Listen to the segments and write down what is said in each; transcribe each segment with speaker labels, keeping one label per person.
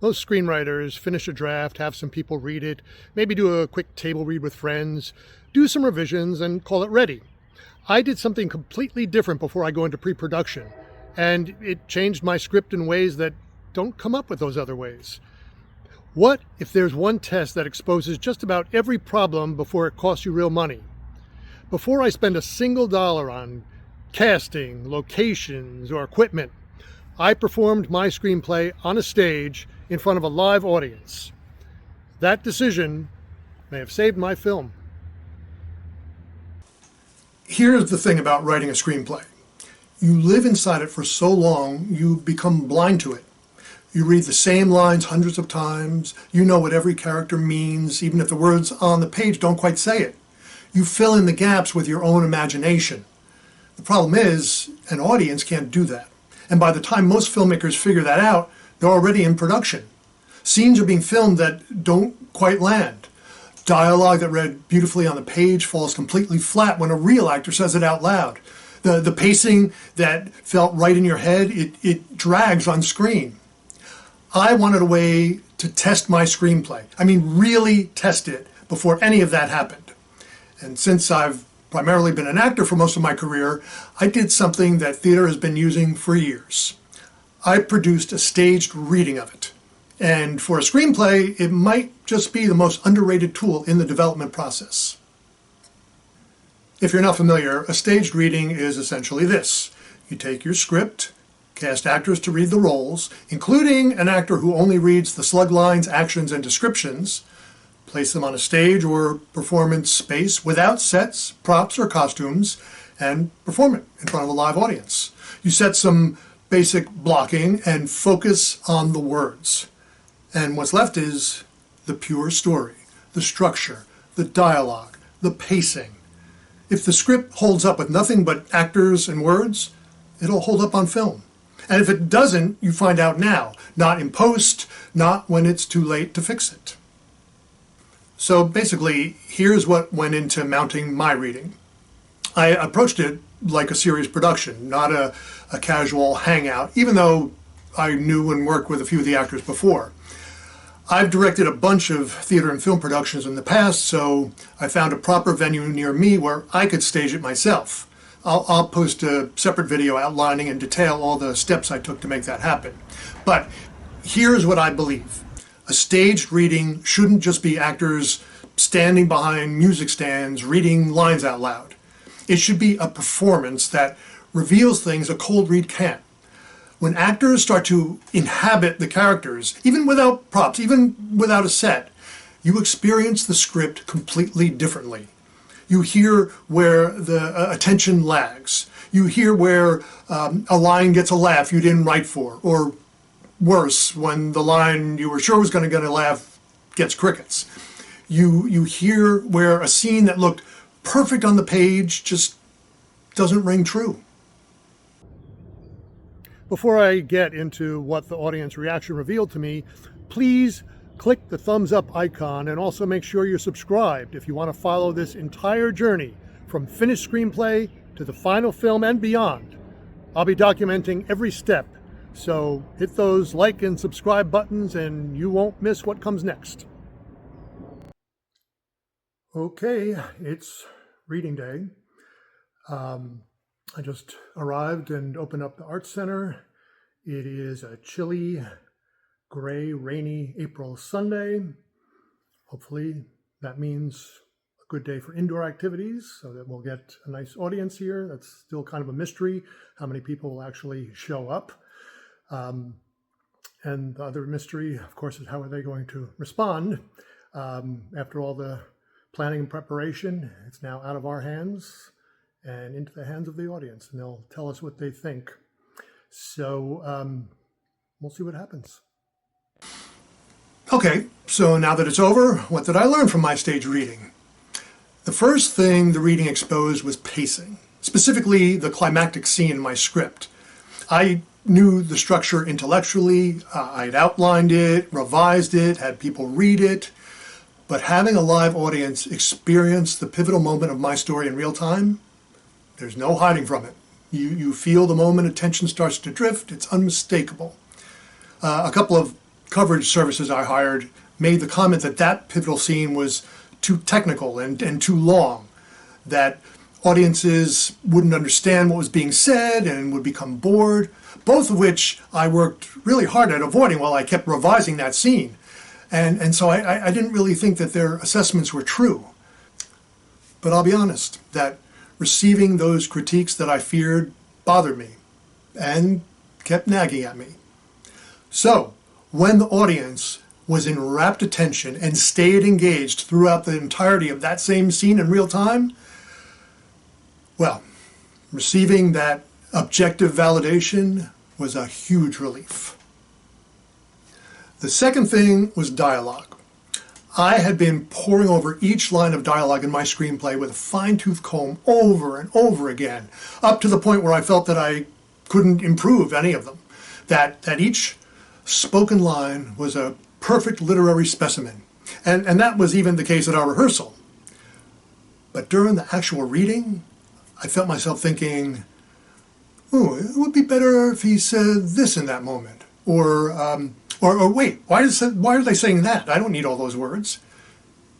Speaker 1: Most screenwriters finish a draft, have some people read it, maybe do a quick table read with friends, do some revisions, and call it ready. I did something completely different before I go into pre-production, and it changed my script in ways that don't come up with those other ways. What if there's one test that exposes just about every problem before it costs you real money? Before I spend a single dollar on casting, locations, or equipment, I performed my screenplay on a stage in front of a live audience. That decision may have saved my film.
Speaker 2: Here's the thing about writing a screenplay. You live inside it for so long, you become blind to it. You read the same lines hundreds of times. You know what every character means, even if the words on the page don't quite say it. You fill in the gaps with your own imagination. The problem is, an audience can't do that. And by the time most filmmakers figure that out, they're already in production. Scenes are being filmed that don't quite land. Dialogue that read beautifully on the page falls completely flat when a real actor says it out loud. The pacing that felt right in your head, it drags on screen. I wanted a way to test my screenplay. I mean, really test it before any of that happened. And since I've primarily been an actor for most of my career, I did something that theater has been using for years. I produced a staged reading of it. And for a screenplay, it might just be the most underrated tool in the development process. If you're not familiar, a staged reading is essentially this. You take your script, cast actors to read the roles, including an actor who only reads the slug lines, actions, and descriptions, place them on a stage or performance space without sets, props, or costumes, and perform it in front of a live audience. You set some basic blocking and focus on the words. And what's left is the pure story, the structure, the dialogue, the pacing. If the script holds up with nothing but actors and words, it'll hold up on film. And if it doesn't, you find out now, not in post, not when it's too late to fix it. So basically, here's what went into mounting my reading. I approached it like a serious production, not a casual hangout, even though I knew and worked with a few of the actors before. I've directed a bunch of theater and film productions in the past, so I found a proper venue near me where I could stage it myself. I'll post a separate video outlining in detail all the steps I took to make that happen. But here's what I believe. A staged reading shouldn't just be actors standing behind music stands reading lines out loud. It should be a performance that reveals things a cold read can't. When actors start to inhabit the characters, even without props, even without a set, you experience the script completely differently. You hear where the attention lags. You hear where a line gets a laugh you didn't write for, or worse, when the line you were sure was going to get a laugh gets crickets. You hear where a scene that looked perfect on the page just doesn't ring true.
Speaker 1: Before I get into what the audience reaction revealed to me, please click the thumbs up icon and also make sure you're subscribed if you want to follow this entire journey from finished screenplay to the final film and beyond. I'll be documenting every step, so hit those like and subscribe buttons and you won't miss what comes next. Okay, it's reading day. I just arrived and opened up the Arts Center. It is a chilly, gray, rainy April Sunday. Hopefully that means a good day for indoor activities so that we'll get a nice audience here. That's still kind of a mystery, how many people will actually show up. And the other mystery, of course, is how are they going to respond after all the planning and preparation. It's now out of our hands and into the hands of the audience, and they'll tell us what they think. So we'll see what happens.
Speaker 2: Okay, so now that it's over, what did I learn from my stage reading? The first thing the reading exposed was pacing, specifically the climactic scene in my script. I knew the structure intellectually, I'd outlined it, revised it, had people read it, but having a live audience experience the pivotal moment of my story in real time, there's no hiding from it. You feel the moment attention starts to drift. It's unmistakable. A couple of coverage services I hired made the comment that that pivotal scene was too technical and too long, that audiences wouldn't understand what was being said and would become bored, both of which I worked really hard at avoiding while I kept revising that scene. And so I didn't really think that their assessments were true. But I'll be honest, that receiving those critiques that I feared bothered me and kept nagging at me. So, when the audience was in rapt attention and stayed engaged throughout the entirety of that same scene in real time, well, receiving that objective validation was a huge relief. The second thing was dialogue. I had been poring over each line of dialogue in my screenplay with a fine-tooth comb over and over again, up to the point where I felt that I couldn't improve any of them, that each spoken line was a perfect literary specimen. And that was even the case at our rehearsal. But during the actual reading, I felt myself thinking, oh, it would be better if he said this in that moment. Or wait, why are they saying that? I don't need all those words.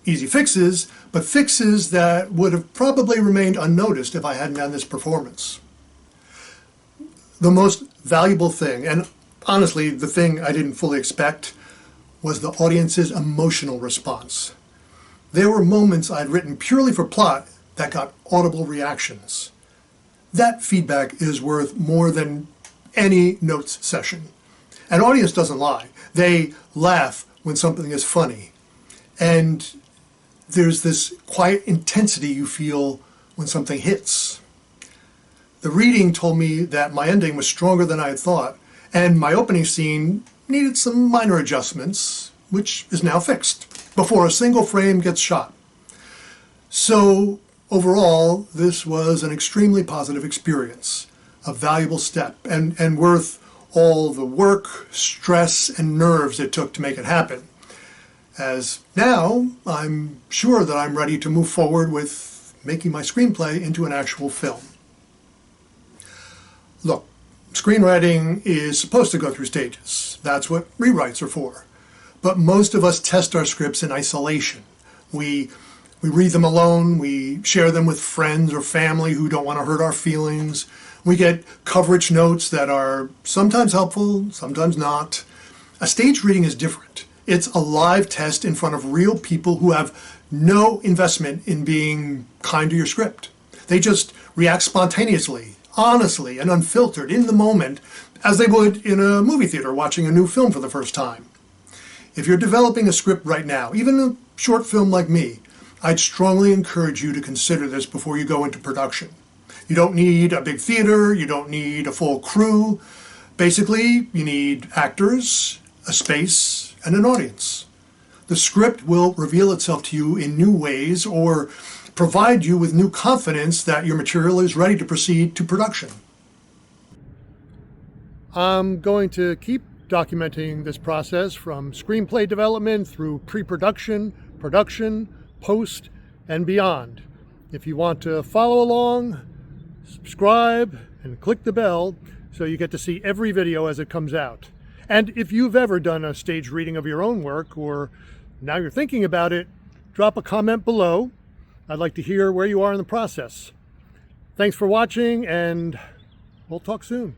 Speaker 2: Easy fixes, but fixes that would have probably remained unnoticed if I hadn't done this performance. The most valuable thing, and honestly the thing I didn't fully expect, was the audience's emotional response. There were moments I'd written purely for plot that got audible reactions. That feedback is worth more than any notes session. An audience doesn't lie. They laugh when something is funny. And there's this quiet intensity you feel when something hits. The reading told me that my ending was stronger than I had thought, and my opening scene needed some minor adjustments, which is now fixed, before a single frame gets shot. So overall, this was an extremely positive experience, a valuable step, and worth all the work, stress, and nerves it took to make it happen. As now, I'm sure that I'm ready to move forward with making my screenplay into an actual film. Look, screenwriting is supposed to go through stages. That's what rewrites are for. But most of us test our scripts in isolation. We read them alone, we share them with friends or family who don't want to hurt our feelings. We get coverage notes that are sometimes helpful, sometimes not. A staged reading is different. It's a live test in front of real people who have no investment in being kind to your script. They just react spontaneously, honestly, and unfiltered in the moment, as they would in a movie theater watching a new film for the first time. If you're developing a script right now, even a short film like me, I'd strongly encourage you to consider this before you go into production. You don't need a big theater, you don't need a full crew. Basically, you need actors, a space, and an audience. The script will reveal itself to you in new ways or provide you with new confidence that your material is ready to proceed to production.
Speaker 1: I'm going to keep documenting this process from screenplay development through pre-production, production, post, and beyond. If you want to follow along, subscribe and click the bell so you get to see every video as it comes out. And if you've ever done a stage reading of your own work, or now you're thinking about it, drop a comment below. I'd like to hear where you are in the process. Thanks for watching, and we'll talk soon.